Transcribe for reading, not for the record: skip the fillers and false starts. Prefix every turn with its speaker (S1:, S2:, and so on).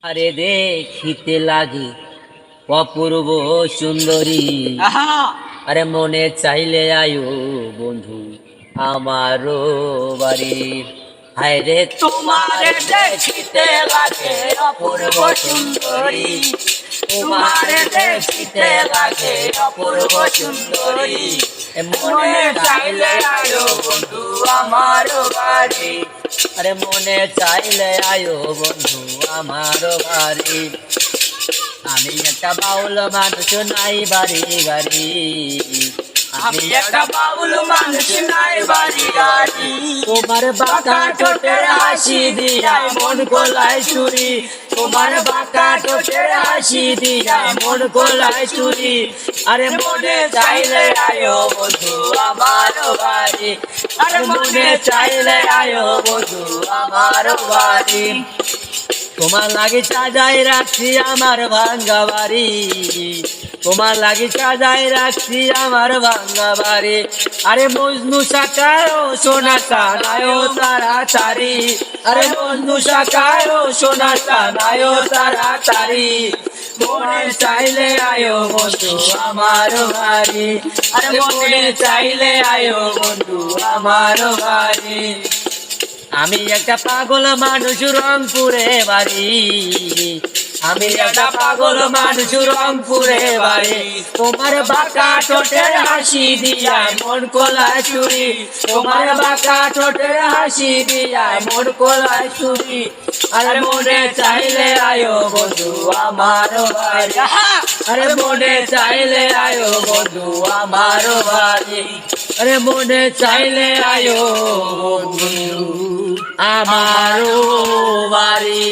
S1: আরে দেখিতে লাগে অপূর্ব সুন্দরী, আরে মনে চাইলে আয়ো বন্ধু আমারও বাড়ি। হায় রে তোমার দেখিতে লাগে অপূর্ব সুন্দরী, তোমার দেখিতে লাগে অপূর্ব সুন্দরী, মনে চাইলে আয়ো বন্ধু আমারও বাড়ি। আরে মনে চাইলে আয়ো বন্ধু আমারও বাড়ি। আমি একটা বাউল মানুষ নাই বাড়ি গাড়ি, আমি একটা বাউল মানুষ নাই বাড়ি গাড়ি। তোমার বাঁকা ঠোঁটের হাসি দিয়া মন গোলায় চুরি, তোমার বাঁকা ঠোঁটের হাসি দিয়া মন গোলায় চুরি। আরে মনে চাইলে আয়ো বন্ধু আমারও বাড়ি, আরে মনে চাইলে আয়ো বন্ধু আমারও বাড়ি। তোমার লাগি সাজাই রাখছি আমার ভাঙ্গা বাড়ি, তোমার লাগি সাজাই রাখছি আমার ভাঙ্গা বাড়ি। আরে মজনু সাকায় ও সোনা সানায় তাড়াতাড়ি, আরে মজনু সাকায় ও সোনা সানায় তাড়াতাড়ি। মনে চাইলে আয়ো বন্ধু আমার বাড়ি, আরে মনে চাইলে আয়ো বন্ধু আমার বাড়ি। আমি একটা পাগল মানুষ রংপুরে বাড়ি, আমি একটা পাগল মানুষ রংপুরে বাড়ি। তোমার বাঁকা ঠোঁটের হাসি দিয়া মন কোলায় চুরি, তোমার বাঁকা ঠোঁটের হাসি দিয়া মন কোলায় চুরি। আরে মনে চাইলে আয়ো বন্ধু আমার বাড়ি, আরে মনে চাইলে আয়ো বন্ধু আমার বাড়ি। আরে মনে চাইলে আয়ো বন্ধু আমারও বাড়ি।